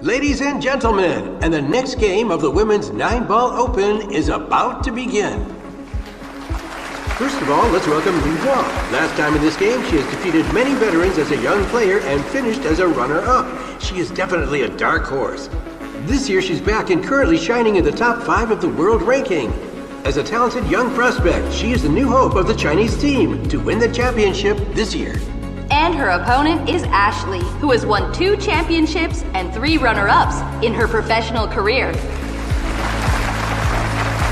Ladies and gentlemen, and the next game of the Women's 9-Ball Open is about to begin. First of all, let's welcome Lynn. Last time in this game, she has defeated many veterans as a young player and finished as a runner-up. She is definitely a dark horse. This year, she's back and currently shining in the top 5 of the world ranking. As a talented young prospect, she is the new hope of the Chinese team to win the championship this year. And her opponent is Ashley, who has won 2 championships and 3 runner-ups in her professional career.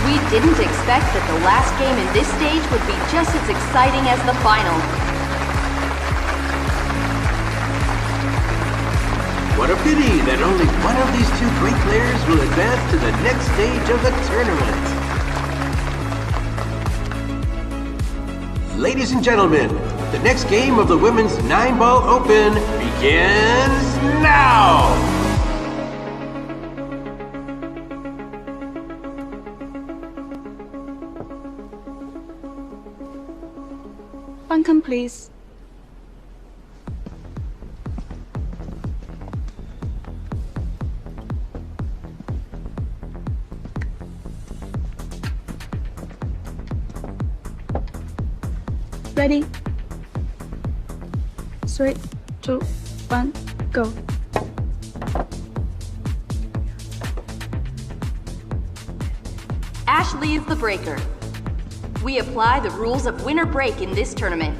We didn't expect that the last game in this stage would be just as exciting as the final. What a pity that only one of these 2 great players will advance to the next stage of the tournament. Ladies and gentlemen, the next game of the Women's 9-Ball Open begins now! Welcome, please. Ready? 3, 2, 1, go. Ashley is the breaker. We apply the rules of winner break in this tournament.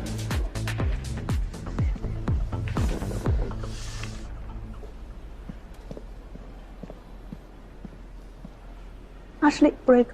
Ashley, break.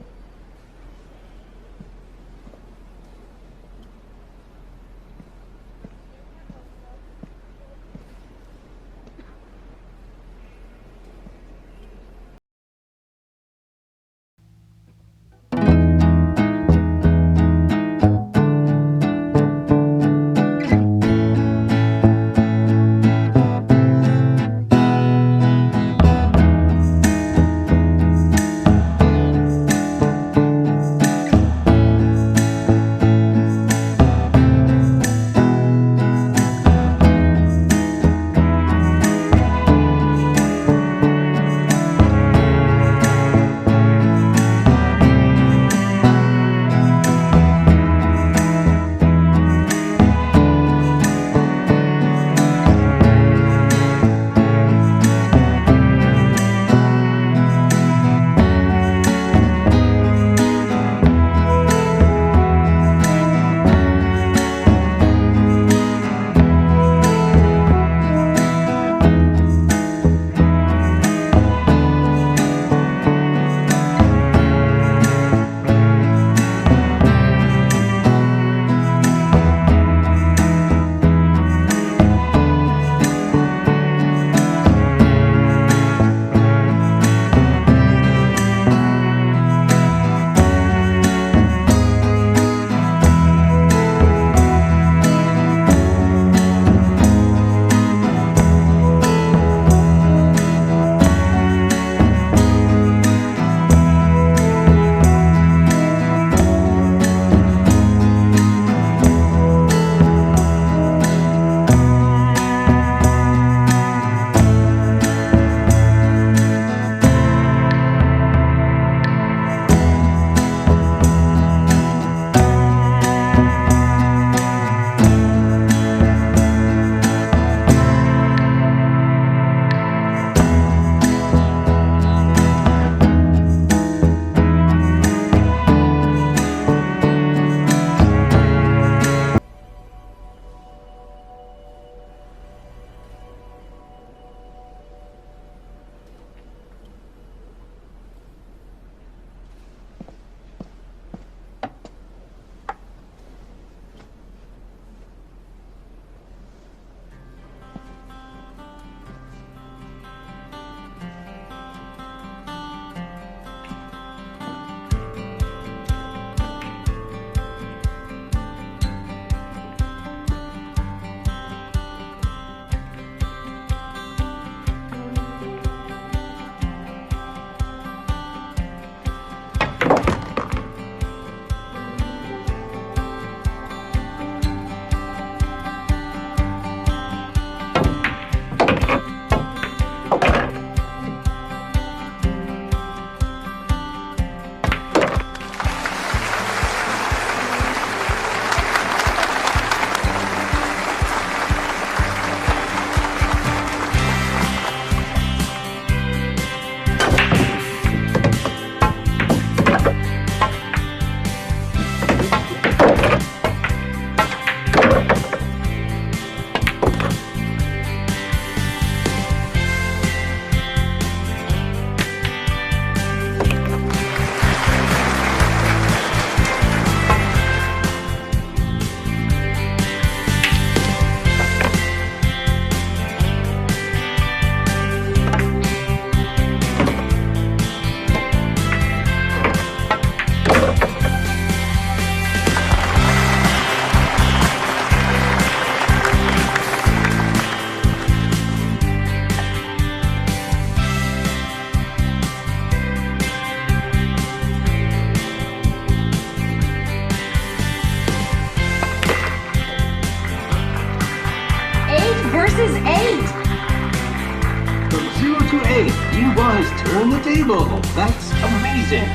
0-8. Yinhua has turned the table. That's amazing.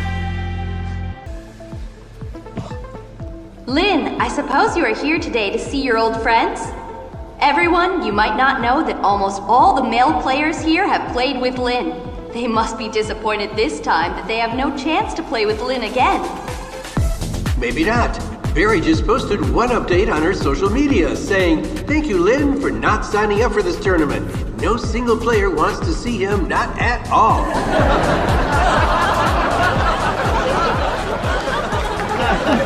Lynn, I suppose you are here today to see your old friends? Everyone, you might not know that almost all the male players here have played with Lynn. They must be disappointed this time that they have no chance to play with Lynn again. Maybe not. Barry just posted one update on her social media saying, "Thank you, Lynn, for not signing up for this tournament. No single player wants to see him, not at all."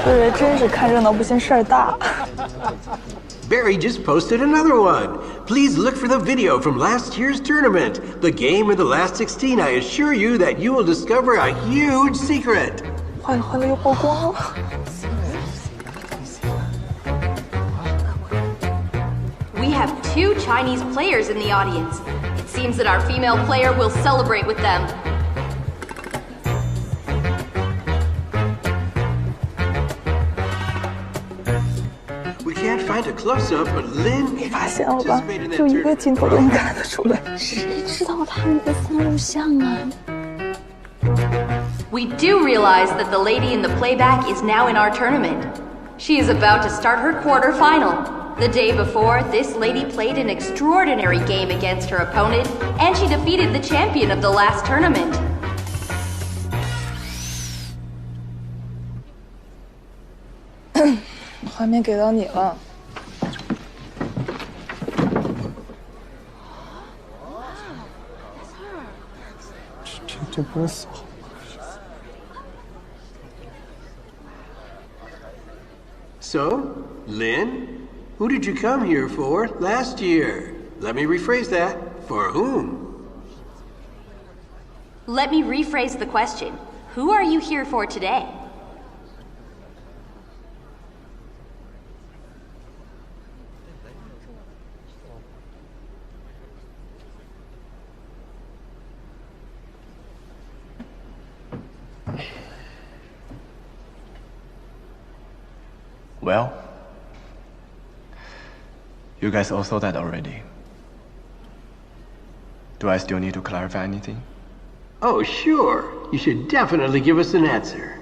对，真是看热闹不嫌事儿大。Barry just posted another one. Please look for the video from last year's tournament. The game of the last 16, I assure you that you will discover a huge secret. 坏了又曝光了。We have 2 Chinese players in the audience. It seems that our female player will celebrate with them. We can't find a close-up, but Lynn 发现了吧？ participated in that 就一个 tournament. 镜头都能看得出来。谁知道他们的三录像啊？ We do realize that the lady in the playback is now in our tournament. She is about to start her quarterfinal. The day before, this lady played an extraordinary game against her opponent, and she defeated the champion of the last tournament. 画面给到你了。这不是扫。 So, Lynn, who did you come here for last year? Let me rephrase that. For whom? Let me rephrase the question. Who are you here for today? Well, you guys all saw that already. Do I still need to clarify anything? Oh, sure. You should definitely give us an answer.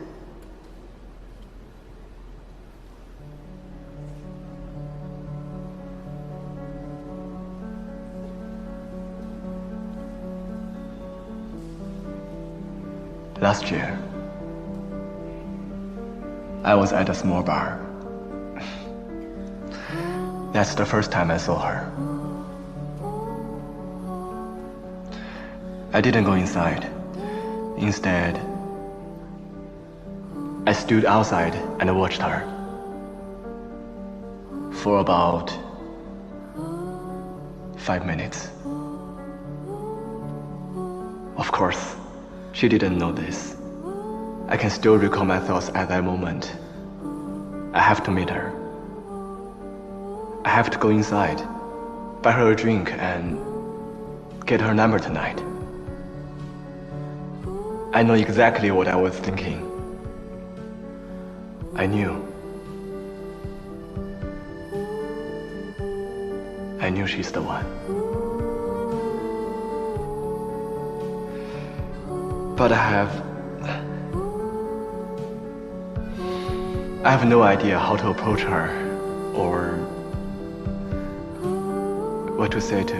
Last year, I was at a small bar. That's the first time I saw her. I didn't go inside. Instead, I stood outside and watched her for about 5 minutes. Of course, she didn't know this. I can still recall my thoughts at that moment. I have to meet her. I have to go inside, buy her a drink, and get her number tonight. I know exactly what I was thinking. I knew she's the one. But I have no idea how to approach her or what to say to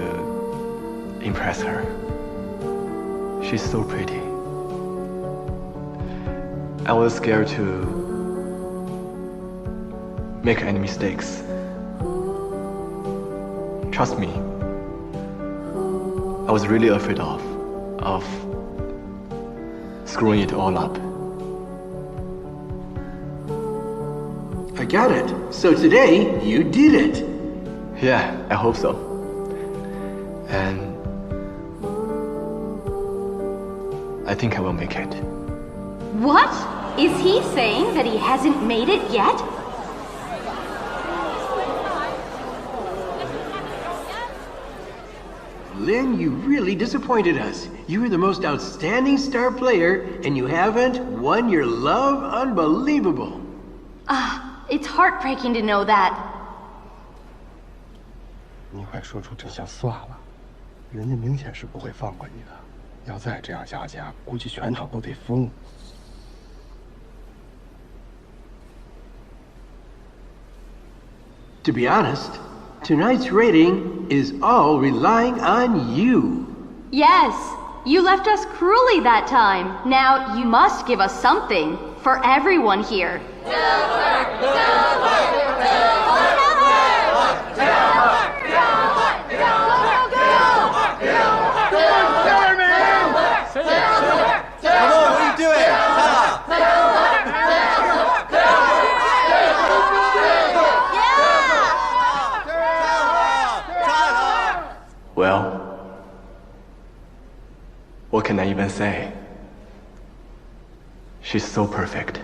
impress her. She's so pretty. I was scared to make any mistakes. Trust me, I was really afraid of screwing it all up. I got it. So today, you did it. Yeah, I hope so. And I think I will make it. What? Is he saying that he hasn't made it yet? Lynn, you really disappointed us. You were the most outstanding star player, and you haven't won your love. Unbelievable. It's heartbreaking to know that. 你快说出真相算了，人家明显是不会放过你的。要再这样下去，估计全场都得疯。To be honest, tonight's rating is all relying on you. Yes, you left us cruelly that time. Now you must give us something for everyone here. Well, what can I even say? She's so perfect.